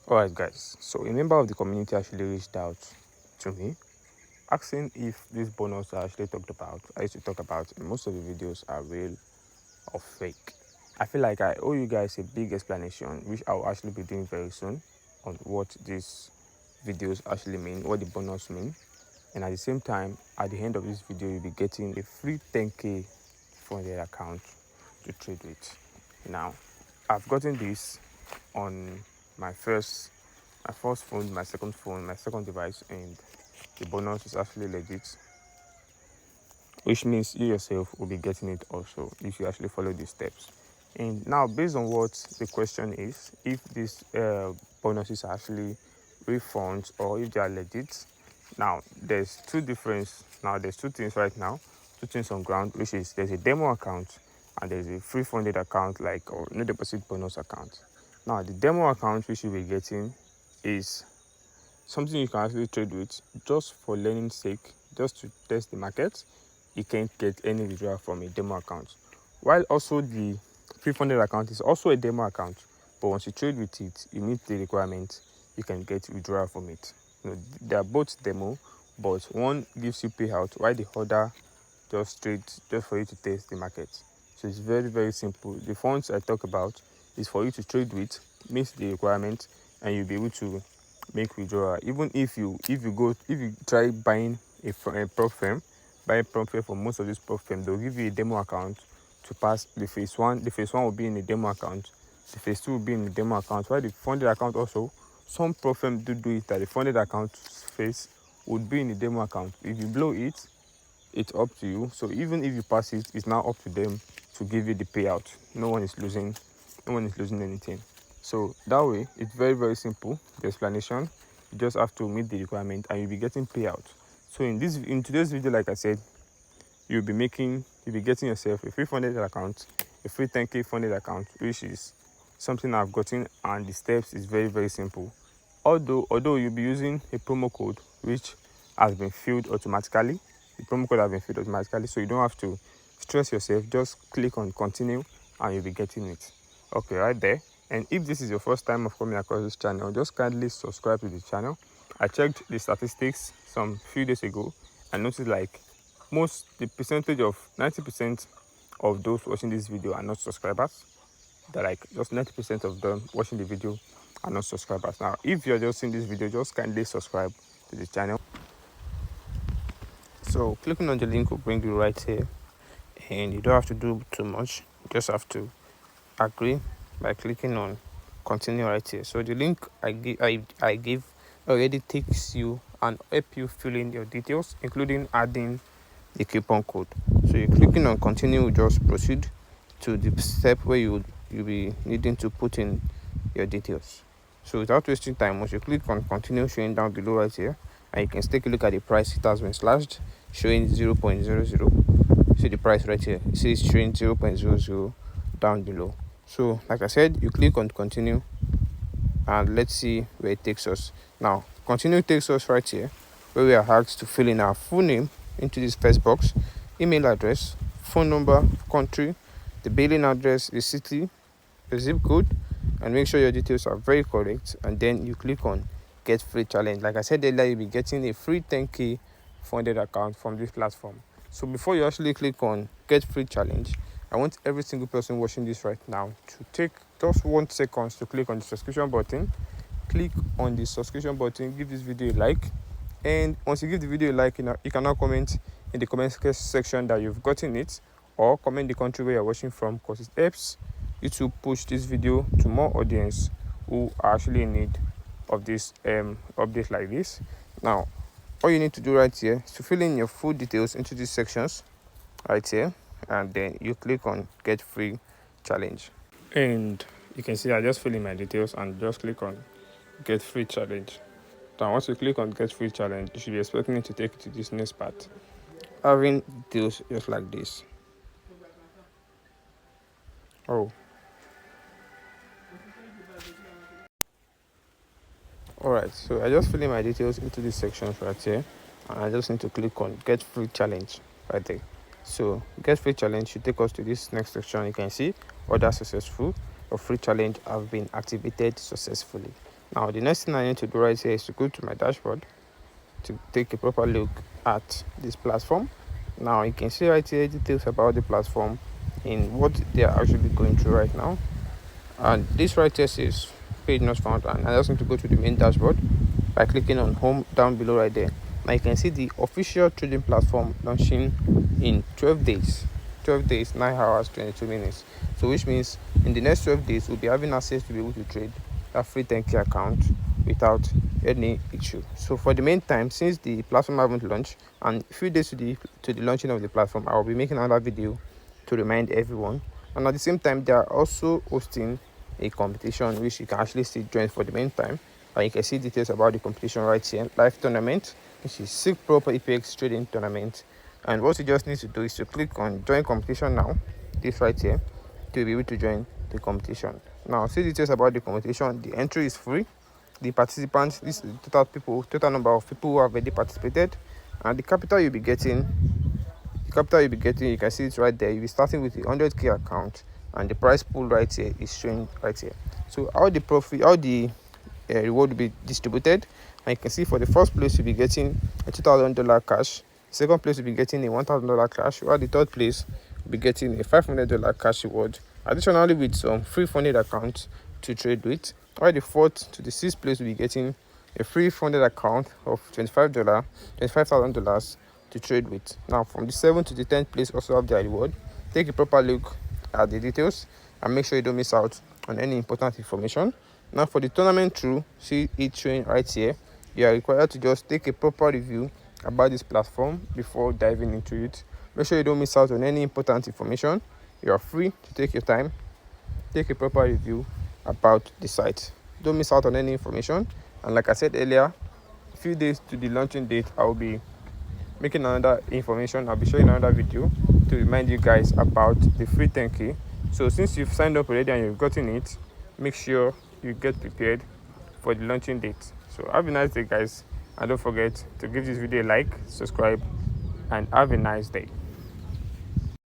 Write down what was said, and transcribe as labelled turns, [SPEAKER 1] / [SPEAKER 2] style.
[SPEAKER 1] Alright guys, so a member of the community actually reached out to me asking if this bonus I actually talked about, I used to talk about in most of the videos, are real or fake. I feel like I owe you guys a big explanation, which I'll actually be doing very soon, on what these videos actually mean, what the bonus mean. And at the same time, at the end of this video, you'll be getting a free 10k from their account to trade with. Now, I've gotten this on my first phone, my second phone, my second device, and the bonus is actually legit, which means you yourself will be getting it also if you actually follow these steps. And now, based on what the question is, if these bonuses are actually refunds or if they are legit. Now, there's two things right now, two things on ground, which is there's a demo account and there's a free funded account, like, or no deposit bonus account. Now, the demo account which you'll be getting is something you can actually trade with just for learning sake, just to test the market. You can't get any withdrawal from a demo account, while also the pre-funded account is also a demo account, but once you trade with it, you meet the requirement, you can get withdrawal from it. They are both demo, but one gives you payout while the other just trades just for you to test the market. So it's very, very simple. The funds I talk about is for you to trade with, meet the requirement, and you'll be able to make withdrawal. Even if you try buying a prop firm, buy prop firm for most of these prop firm, they'll give you a demo account to pass the phase one. The phase one will be in the demo account, the phase two will be in the demo account, while the funded account also, some prop firm do it that the funded account phase would be in the demo account. If you blow it, it's up to you. So even if you pass it, it's now up to them to give you the payout. No one is losing anything. So that way, it's very, very simple. The explanation, you just have to meet the requirement and you'll be getting payout. So in today's video, like I said, you'll be getting yourself a free funded account, a free 10k funded account, which is something I've gotten, and the steps is very, very simple. Although you'll be using a promo code which has been filled automatically. The promo code has been filled automatically, so you don't have to stress yourself. Just click on continue and you'll be getting it. Okay, right there. And if this is your first time of coming across this channel, just kindly subscribe to the channel. I checked the statistics some few days ago and noticed like the percentage of 90% of those watching this video are not subscribers. They're like just 90% of them watching the video are not subscribers. Now, if you're just seeing this video, just kindly subscribe to the channel. So clicking on the link will bring you right here, and you don't have to do too much. You just have to agree by clicking on continue right here. So the link I give already takes you and help you fill in your details, including adding the coupon code. So you're clicking on continue, just proceed to the step where you'll be needing to put in your details. So without wasting time, once you click on continue, showing down below right here, and you can take a look at the price. It has been slashed, showing 0.00. See the price right here, it says showing 0.00 down below. So like I said, you click on continue and let's see where it takes us. Now continue takes us right here, where we are asked to fill in our full name into this first box, email address, phone number, country, the billing address, the city, the zip code, and make sure your details are very correct. And then you click on get free challenge. Like I said earlier, you'll be getting a free 10k funded account from this platform. So before you actually click on get free challenge, I want every single person watching this right now to take just 1 second to click on the subscription button. Click on the subscription button, give this video a like, and once you give the video a like, you can now comment in the comment section that you've gotten it, or comment the country where you're watching from, because it helps you to push this video to more audience who are actually in need of this update like this. Now, all you need to do right here is to fill in your full details into these sections right here, and then you click on get free challenge, and you can see I just fill in my details and just click on get free challenge. Now once you click on get free challenge, you should be expecting it to take you to this next part, having details just like this. Alright, so I just fill in my details into these sections right here, and I just need to click on get free challenge right there. So get free challenge should take us to this next section. You can see order successful, or free challenge have been activated successfully. Now the next thing I need to do right here is to go to my dashboard to take a proper look at this platform. Now you can see right here details about the platform in what they are actually going through right now. And this right here says page not found, and I just need to go to the main dashboard by clicking on home down below right there. Now you can see the official trading platform launching in 12 days, 9 hours 22 minutes. So which means in the next 12 days we'll be having access to be able to trade a free 10k account without any issue. So for the meantime, since the platform haven't launched and a few days to the launching of the platform, I will be making another video to remind everyone. And at the same time, they are also hosting a competition which you can actually still join for the meantime. And you can see details about the competition right here. Live tournament, which is SIG Pro EPX trading tournament. And what you just need to do is to click on join competition now, this right here, to be able to join the competition. Now see details about the competition. The entry is free. The participants, this is the total number of people who have already participated, and the capital you'll be getting, you can see it right there. You'll be starting with a 100k account, and the price pool right here is showing right here. So how the reward will be distributed, and you can see for the first place you'll be getting a $2,000 cash, second place you'll be getting a $1,000 cash, while the third place will be getting a $500 cash reward, additionally with some free funded accounts to trade with, while the fourth to the sixth place will be getting a free funded account of $25,000 to trade with. Now from the 7th to the 10th place also have their reward. Take a proper look at the details and make sure you don't miss out on any important information. Now for the tournament through, see it showing right here. You are required to just take a proper review about this platform before diving into it. Make sure you don't miss out on any important information. You are free to take your time, take a proper review about the site. Don't miss out on any information. And like I said earlier, a few days to the launching date, I will be making another information. I'll be showing another video to remind you guys about the free 10k. So since you've signed up already and you've gotten it, make sure you get prepared for the launching date. So have a nice day, guys, and don't forget to give this video a like, subscribe, and have a nice day.